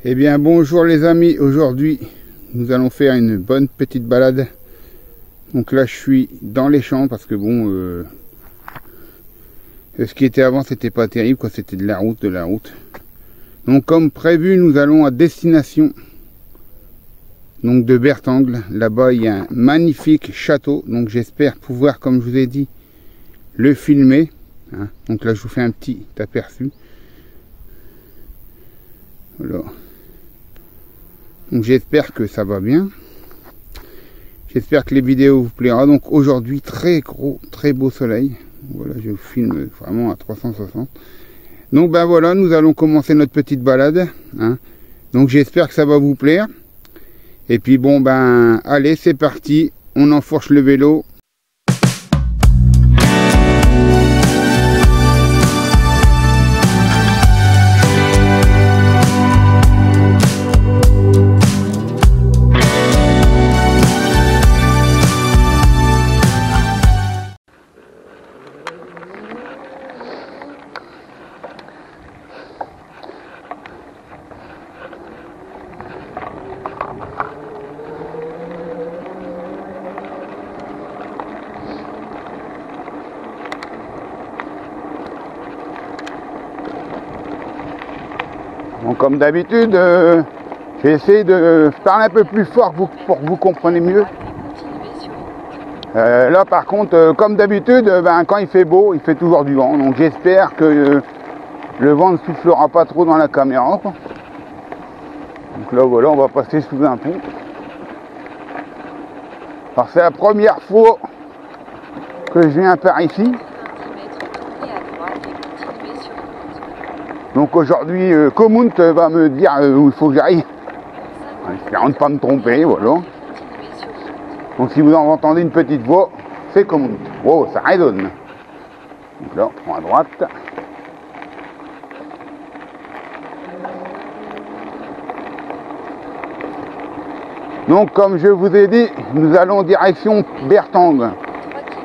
Eh bien bonjour les amis, aujourd'hui nous allons faire une bonne petite balade. Donc là je suis dans les champs parce que bon, ce qui était avant c'était pas terrible quoi, c'était de la route. Donc comme prévu nous allons à destination donc de Bertangles. Là-bas il y a un magnifique château, donc j'espère pouvoir, comme je vous ai dit, le filmer. Hein. Donc là je vous fais un petit aperçu. Voilà. Donc j'espère que ça va bien. J'espère que les vidéos vous plaira. Donc aujourd'hui très beau soleil. Voilà, je vous filme vraiment à 360. Donc ben voilà, nous allons commencer notre petite balade. Hein. Donc j'espère que ça va vous plaire. Et puis bon ben allez, c'est parti. On enfourche le vélo. Donc, comme d'habitude, j'ai essayé de parler un peu plus fort pour que vous compreniez mieux. Là par contre, comme d'habitude, quand il fait beau, il fait toujours du vent. Donc j'espère que le vent ne soufflera pas trop dans la caméra, quoi. Donc là voilà, on va passer sous un pont. Alors c'est la première fois que je viens par ici. Donc aujourd'hui, Comount va me dire où il faut que j'aille. Espérant ne pas me tromper, voilà. Donc si vous en entendez une petite voix, c'est Comount. Wow, ça résonne. Donc là, on prend à droite. Donc comme je vous ai dit, nous allons en direction Bertangles.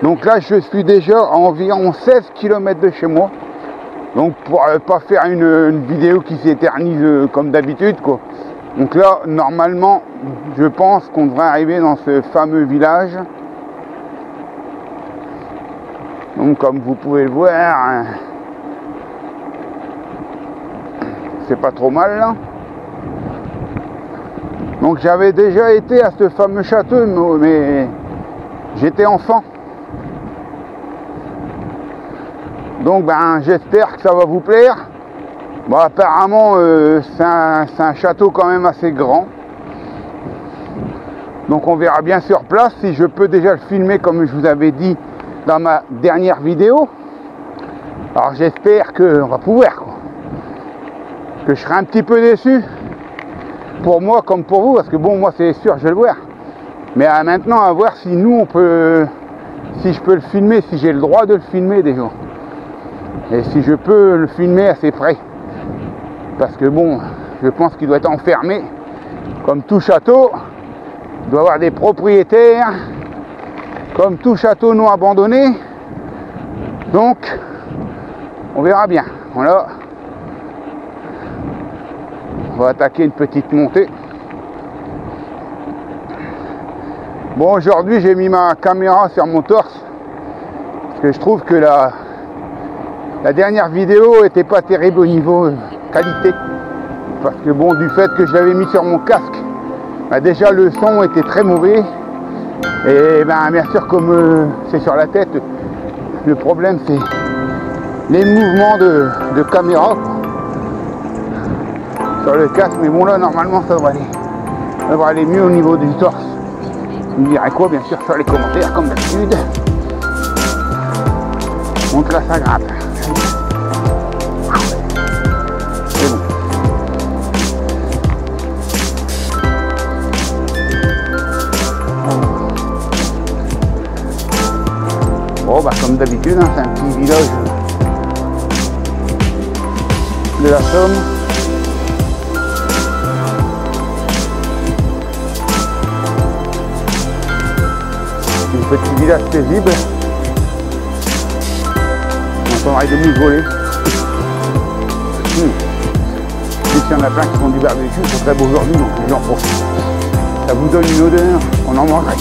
Donc là, je suis déjà à environ 16 km de chez moi. Donc pour pas faire une vidéo qui s'éternise comme d'habitude, quoi. Donc là, normalement, je pense qu'on devrait arriver dans ce fameux village. Donc comme vous pouvez le voir, c'est pas trop mal là. Donc j'avais déjà été à ce fameux château, mais j'étais enfant. Donc j'espère que ça va vous plaire. Bon, apparemment c'est un château quand même assez grand. Donc on verra bien sur place si je peux déjà le filmer comme je vous avais dit dans ma dernière vidéo. Alors j'espère qu'on va pouvoir, quoi. Que je serai un petit peu déçu. Pour moi comme pour vous, parce que bon, moi c'est sûr je vais le voir. Mais maintenant à voir si nous on peut, si je peux le filmer, si j'ai le droit de le filmer déjà. Et si je peux le filmer assez près. Parce que bon, je pense qu'il doit être enfermé. Comme tout château, il doit avoir des propriétaires. Comme tout château non abandonné. Donc, on verra bien. Voilà. On va attaquer une petite montée. Bon, aujourd'hui, j'ai mis ma caméra sur mon torse. Parce que je trouve que la dernière vidéo était pas terrible au niveau qualité. Parce que bon, du fait que je l'avais mis sur mon casque, déjà le son était très mauvais. Et bien sûr, comme c'est sur la tête, le problème c'est les mouvements de caméra sur le casque. Mais bon là, normalement ça devrait aller mieux au niveau du torse. Vous me direz quoi, bien sûr, sur les commentaires comme d'habitude. Donc là ça gratte. C'est bon. Bon comme d'habitude, hein, c'est un petit village de la Somme. Un petit village paisible. On entendrait des mouches voler. il y en a plein qui font du barbecue, c'est très beau aujourd'hui, donc les gens profitent. Ça vous donne une odeur, on en mangerait.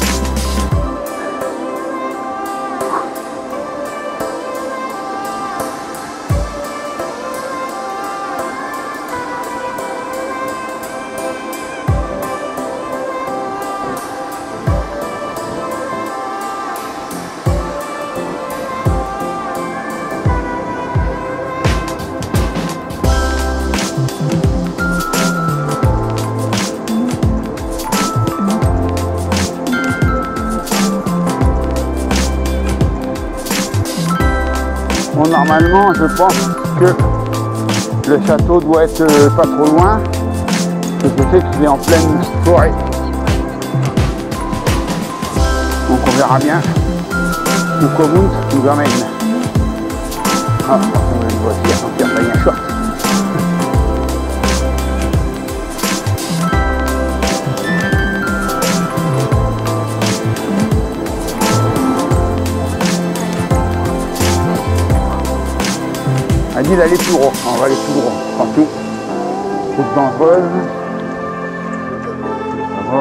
Bon, normalement, je pense que le château doit être pas trop loin. Je sais qu'il est en pleine forêt. Donc on verra bien où Komoot nous emmène. Ah, on a une voiture, on tire pas un short. Elle dit d'aller tout droit, on va aller tout droit, attention, route dangereuse, ça va,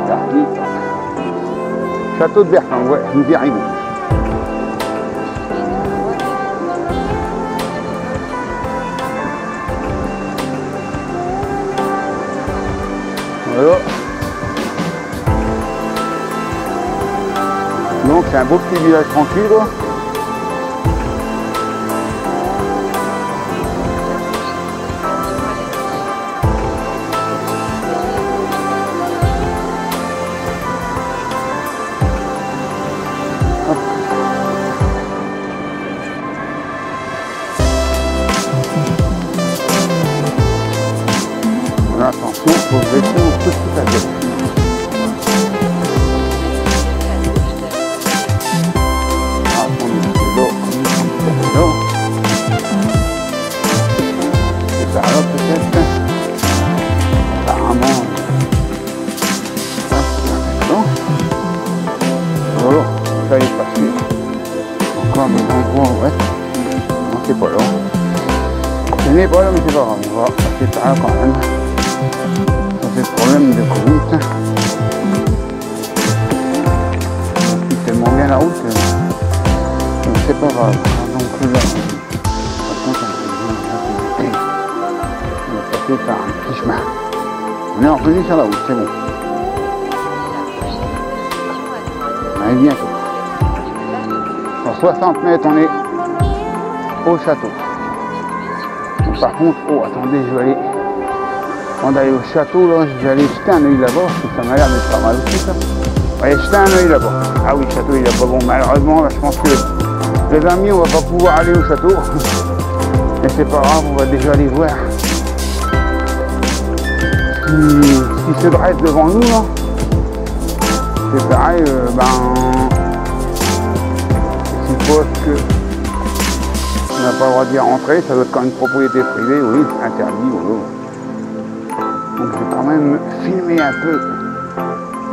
parti, château de Bertin, ouais, nous y arrivons. Voilà. Donc c'est un beau petit village tranquille, quoi. Attention, il faut rester au petit à gauche. Ah, on est là, c'est par là peut-être. Apparemment. Voilà, ça y est passé. Encore des endroits, ouais. Non, c'est pas là. Ce n'est pas là, mais c'est pas grave. On va passer par là quand même. Ça c'est le problème de Komoot. On suit tellement bien la route que c'est pas grave. Donc là, on va passer par un petit chemin. On est revenu sur la route, c'est bon. Allez, bientôt. Sur 60 mètres, on est au château. Donc, par contre, oh attendez, je vais aller. Avant d'aller au château, là, je vais aller jeter un œil là-bas, parce que ça m'a l'air d'être pas mal aussi, ça. On va aller jeter un œil là-bas. Ah oui, le château, il est pas bon. Malheureusement, là, je pense que les amis, on va pas pouvoir aller au château. Mais c'est pas grave, on va déjà aller voir ce qui se dresse devant nous, là. C'est pareil, je suppose que on n'a pas le droit d'y rentrer, ça doit être quand même une propriété privée, oui, c'est interdit, voilà. Donc je vais quand même filmer un peu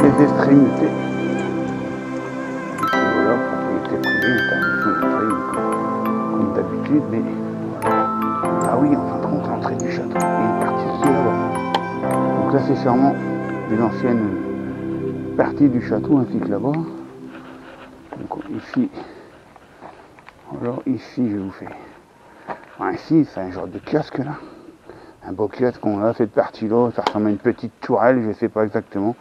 les extrémités. Voilà, propriété privée, interdiction d'entrée, comme d'habitude, mais voilà. Ah oui, en fin de compte, l'entrée du château, il y a une partie ici là-bas. Donc là c'est sûrement les anciennes parties du château ainsi que là-bas. Donc ici, alors ici je vous fais. Ici c'est un genre de kiosque là. Un beau kiosque qu'on a, cette partie-là, ça ressemble à une petite tourelle, je ne sais pas exactement.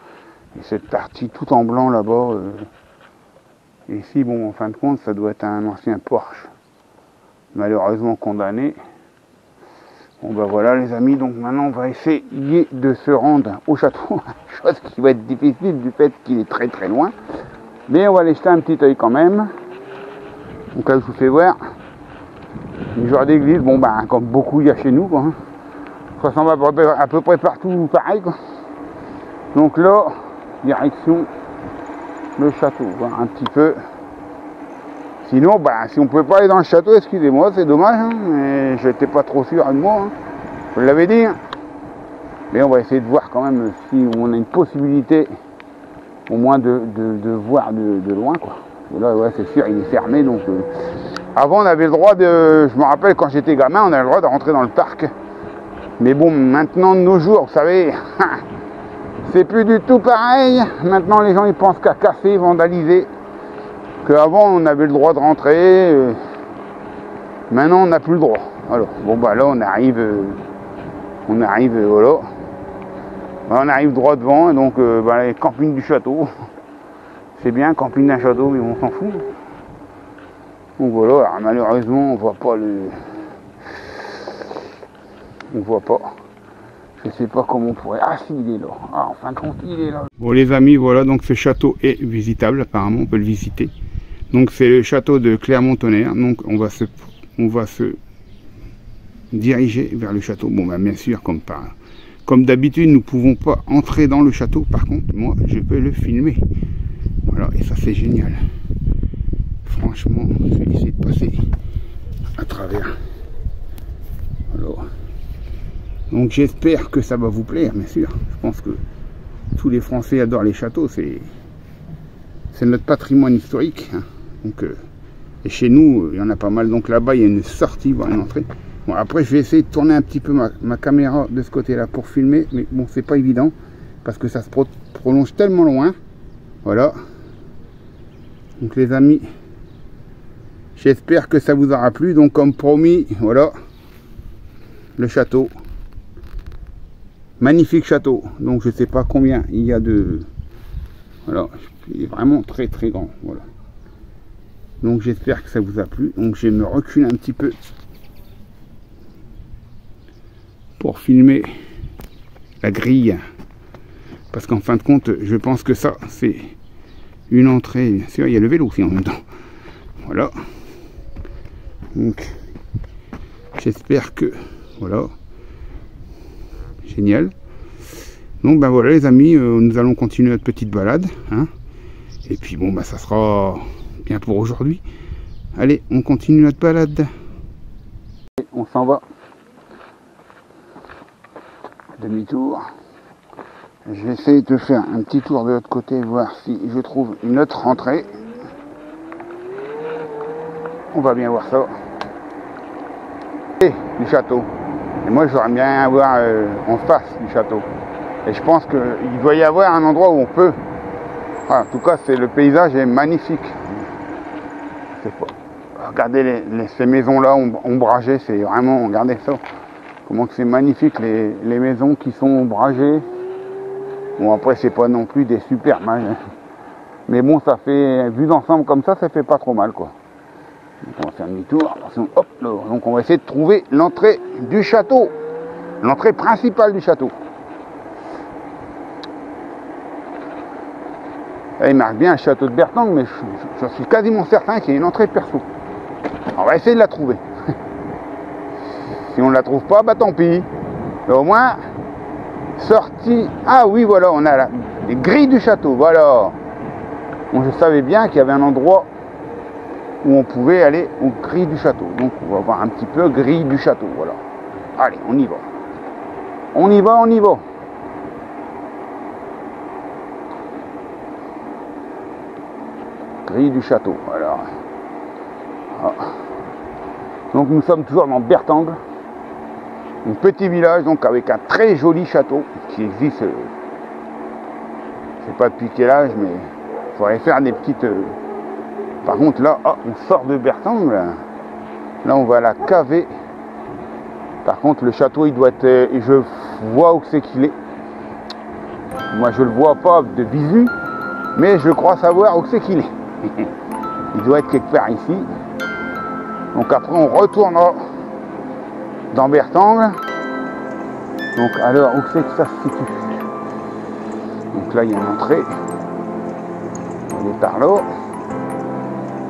Et cette partie tout en blanc là-bas, ici, bon, en fin de compte, ça doit être un ancien Porsche, malheureusement condamné. Bon ben voilà les amis, donc maintenant on va essayer de se rendre au château, chose qui va être difficile du fait qu'il est très très loin. Mais on va aller jeter un petit œil quand même. Donc là je vous fais voir, une genre d'église, bon ben comme beaucoup il y a chez nous, quoi. Hein. Ça ressemble à peu près partout pareil, quoi. Donc là, direction le château, voir un petit peu. Sinon, bah, si on ne peut pas aller dans le château, excusez-moi, c'est dommage, hein, mais je n'étais pas trop sûr de moi, hein. Je l'avais dit. Hein. Mais on va essayer de voir quand même si on a une possibilité, au moins de voir de loin, quoi. Et là, ouais, c'est sûr, il est fermé, donc... avant, on avait le droit de... Je me rappelle, quand j'étais gamin, on avait le droit de rentrer dans le parc Mais bon, maintenant de nos jours, vous savez, c'est plus du tout pareil. Maintenant les gens ils pensent qu'à casser, vandaliser. Qu'avant on avait le droit de rentrer. Maintenant on n'a plus le droit. Alors bon bah là on arrive voilà. On arrive droit devant et donc les campings du château. C'est bien, camping d'un château, mais on s'en fout. Donc voilà, alors, malheureusement on voit pas le. On voit pas. Je sais pas comment on pourrait. Ah si, il est là. Ah, en fin de compte, il est là. Bon les amis, voilà, donc ce château est visitable, apparemment, on peut le visiter. Donc c'est le château de Clermont-Tonnerre. Donc on va se diriger vers le château. Bon bah bien sûr, comme d'habitude, nous ne pouvons pas entrer dans le château. Par contre, moi, je peux le filmer. Voilà, et ça c'est génial. Franchement, je vais essayer de passer à travers. Alors. Donc j'espère que ça va vous plaire, bien sûr. Je pense que tous les Français adorent les châteaux. C'est notre patrimoine historique. Hein. Donc, et chez nous, il y en a pas mal. Donc là-bas, il y a une sortie, voire une entrée. Bon, après, je vais essayer de tourner un petit peu ma caméra de ce côté-là pour filmer. Mais bon, c'est pas évident. Parce que ça se prolonge tellement loin. Voilà. Donc les amis, j'espère que ça vous aura plu. Donc comme promis, voilà. Le château. Magnifique château, donc je sais pas combien il y a de... Voilà, il est vraiment très très grand, voilà. Donc j'espère que ça vous a plu, donc je me recule un petit peu pour filmer la grille, parce qu'en fin de compte, je pense que ça, c'est une entrée, bien sûr, il y a le vélo aussi en même temps, voilà. Donc, j'espère que, voilà. Génial. Donc ben voilà les amis, nous allons continuer notre petite balade. Hein. Et puis bon bah ça sera bien pour aujourd'hui. Allez, on continue notre balade. On s'en va. Demi-tour. Je vais essayer de faire un petit tour de l'autre côté, voir si je trouve une autre entrée. On va bien voir ça. Et du château. Et moi j'aurais bien voir en face du château. Et je pense qu'il doit y avoir un endroit où on peut. Enfin, en tout cas, le paysage est magnifique. Regardez ces maisons-là ombragées, c'est vraiment, regardez ça. Comment que c'est magnifique les maisons qui sont ombragées. Bon après c'est pas non plus des super mal. Mais bon ça fait, vu d'ensemble comme ça fait pas trop mal quoi. Donc on va faire demi-tour, attention, hop là. Donc on va essayer de trouver l'entrée du château. L'entrée principale du château. Là, il marque bien un château de Bertang, mais je suis quasiment certain qu'il y a une entrée perso. On va essayer de la trouver. Si on ne la trouve pas, bah tant pis. Mais au moins, sortie. Ah oui, voilà, on a les grilles du château. Voilà. Bon, je savais bien qu'il y avait un endroit où on pouvait aller aux grilles du château. Donc on va voir un petit peu grille du château. Voilà. Allez, on y va. On y va, on y va. Grille du château. Voilà. Ah. Donc nous sommes toujours dans Bertang. Un petit village donc avec un très joli château qui existe. Je sais pas depuis quel âge, mais il faudrait faire des petites. Par contre là, oh, on sort de Bertang. Là on va à la cavée. Par contre le château il doit être. Je vois où c'est qu'il est. Moi je le vois pas de visu, mais je crois savoir où c'est qu'il est. Il doit être quelque part ici. Donc après on retournera dans Bertang. Donc alors où c'est que ça se situe? Donc là il y a une entrée. On est par là.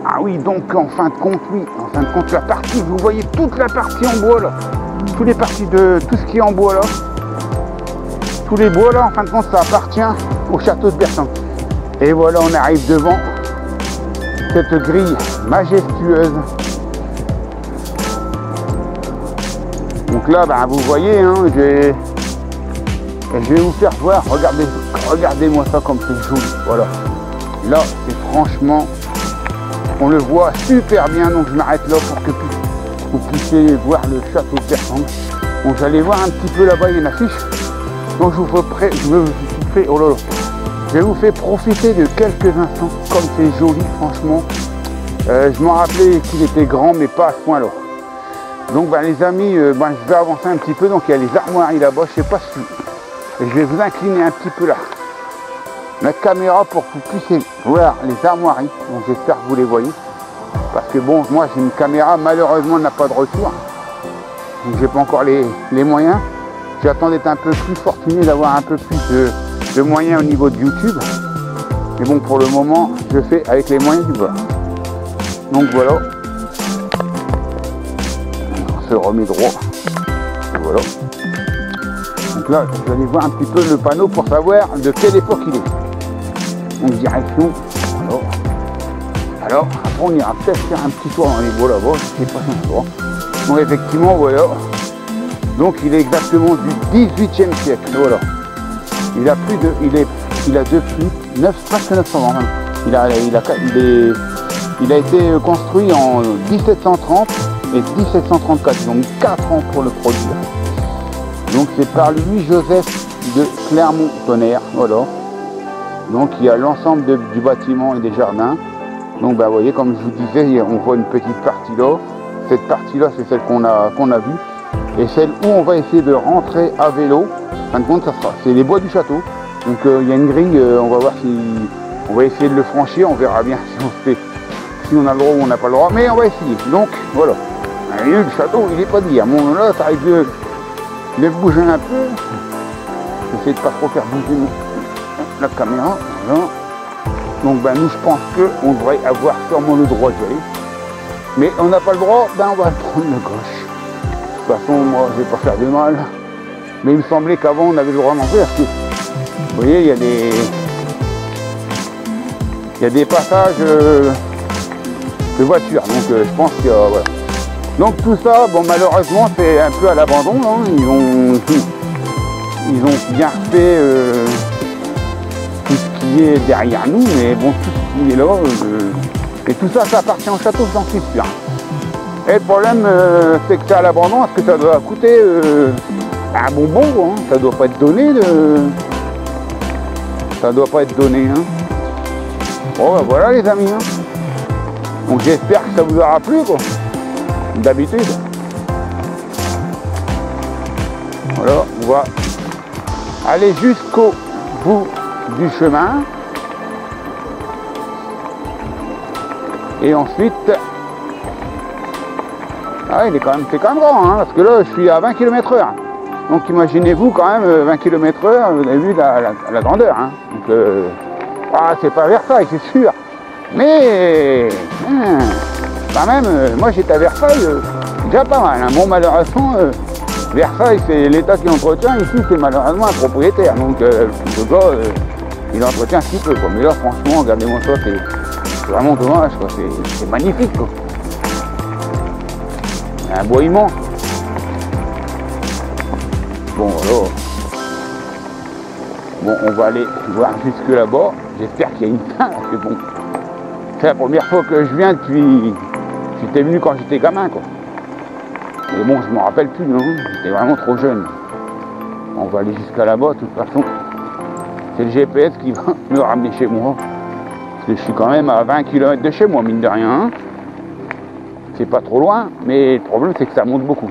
Ah oui, donc en fin de compte, oui, en fin de compte la partie, vous voyez toute la partie en bois là. Toutes les parties de tout ce qui est en bois là. Tous les bois là, en fin de compte, ça appartient au château de Bertang. Et voilà, on arrive devant cette grille majestueuse. Donc là, ben, vous voyez, hein, je vais vous faire voir. Regardez-moi ça comme c'est joli. Voilà. Là, c'est franchement, on le voit super bien. Donc je m'arrête là pour que vous puissiez voir le château de Bertang. Bon, j'allais voir un petit peu là-bas, il y a une affiche. Donc je vais vous faire profiter de quelques instants, comme c'est joli, franchement. Je m'en rappelais qu'il était grand, mais pas à ce point-là. Donc les amis, je vais avancer un petit peu. Donc il y a les armoiries là-bas, je sais pas si... Et je vais vous incliner un petit peu là. La caméra pour que vous puissiez voir les armoiries. Donc j'espère que vous les voyez. Parce que bon, moi j'ai une caméra, malheureusement elle n'a pas de retour. Donc j'ai pas encore les moyens. J'attends d'être un peu plus fortuné, d'avoir un peu plus de moyens au niveau de YouTube. Mais bon, pour le moment, je fais avec les moyens du bord. Donc voilà. On se remet droit. Et voilà. Donc là, je vais aller voir un petit peu le panneau pour savoir de quelle époque il est. Donc direction. Alors après on ira peut-être faire un petit tour dans les bois là-bas, je sais pas si on va. Donc effectivement, voilà. Donc il est exactement du 18e siècle. Voilà. Il a depuis presque 900 ans. Il a été construit en 1730 et 1734. Ils ont mis 4 ans pour le produire. Donc c'est par Louis-Joseph de Clermont-Tonnerre. Voilà. Donc il y a l'ensemble du bâtiment et des jardins. Donc vous voyez, comme je vous disais, on voit une petite partie là. Cette partie là, c'est celle qu'on a vue. Et celle où on va essayer de rentrer à vélo, en fin de compte, c'est les bois du château. Donc il y a une grille, on va voir si on va essayer de le franchir, on verra bien si on a le droit ou on n'a pas le droit, mais on va essayer. Donc voilà. Et le château, il n'est pas dit. À mon là, ça arrive de bouger un peu. J'essaie de pas trop faire bouger la caméra. Voilà. Donc nous je pense qu'on devrait avoir sûrement le droit d'y aller. Mais on n'a pas le droit, on va prendre le gauche. De toute façon, moi je vais pas faire de mal. Mais il me semblait qu'avant on avait le droit d'en faire. Vous voyez, il y a des passages de voitures. Donc je pense que voilà. Donc tout ça, bon malheureusement c'est un peu à l'abandon. Hein. Ils ont bien fait tout ce qui est derrière nous, mais bon, tout ce qui est là, et tout ça, ça appartient au château, j'en suis sûr. Et le problème, c'est que c'est à l'abandon, parce que ça doit coûter un bonbon, hein. Ça doit pas être donné ça doit pas être donné, hein. Bon, ben voilà les amis, hein. Donc j'espère que ça vous aura plu, quoi, d'habitude. Voilà, on va aller jusqu'au bout du chemin. Et ensuite, c'est quand même grand, hein, parce que là je suis à 20 km/h. Donc imaginez-vous quand même 20 km/h, vous avez vu la grandeur. Hein. Donc c'est pas Versailles, c'est sûr. Mais quand même, moi j'étais à Versailles, déjà pas mal. Hein. Bon, malheureusement, Versailles c'est l'État qui entretient, ici c'est malheureusement un propriétaire. Donc le gars, il entretient un petit peu. Quoi. Mais là franchement, regardez-moi ça, c'est vraiment dommage, c'est magnifique. Quoi. Un bois immense. Bon alors, on va aller voir jusque là-bas. J'espère qu'il y a une fin, parce que bon, c'est la première fois que je viens depuis. J'étais venu quand j'étais gamin, quoi. Mais bon, je m'en rappelle plus, non. J'étais vraiment trop jeune. On va aller jusqu'à là-bas, de toute façon. C'est le GPS qui va me ramener chez moi. Parce que je suis quand même à 20 km de chez moi, mine de rien. Hein. C'est pas trop loin, mais le problème c'est que ça monte beaucoup.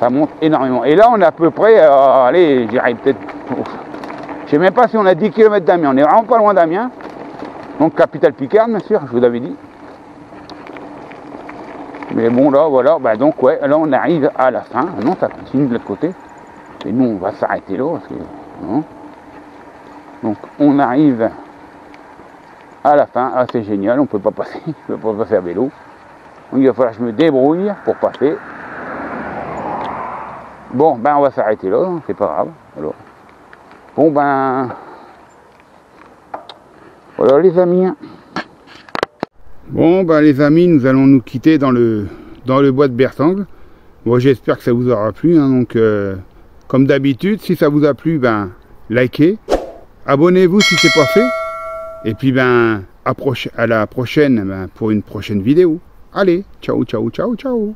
Ça monte énormément. Et là on est à peu près, allez, j'irai peut-être, je sais même pas si on a 10 km d'Amiens, on est vraiment pas loin d'Amiens. Donc capitale Picarde, bien sûr, je vous l'avais dit. Mais bon là, voilà, donc ouais, là on arrive à la fin. Non, ça continue de l'autre côté. Et nous on va s'arrêter là, parce que, non. Donc on arrive à la fin. Ah c'est génial, on peut pas passer, je peux pas passer à vélo. Donc il va falloir que je me débrouille pour passer. Bon, on va s'arrêter là, c'est pas grave. Alors. Bon, voilà les amis. Bon, les amis, nous allons nous quitter dans le bois de Bersangle. Bon, j'espère que ça vous aura plu. Hein, donc, comme d'habitude, si ça vous a plu, likez. Abonnez-vous si c'est pas fait. Et puis, à la prochaine pour une prochaine vidéo. Allez, ciao, ciao, ciao, ciao.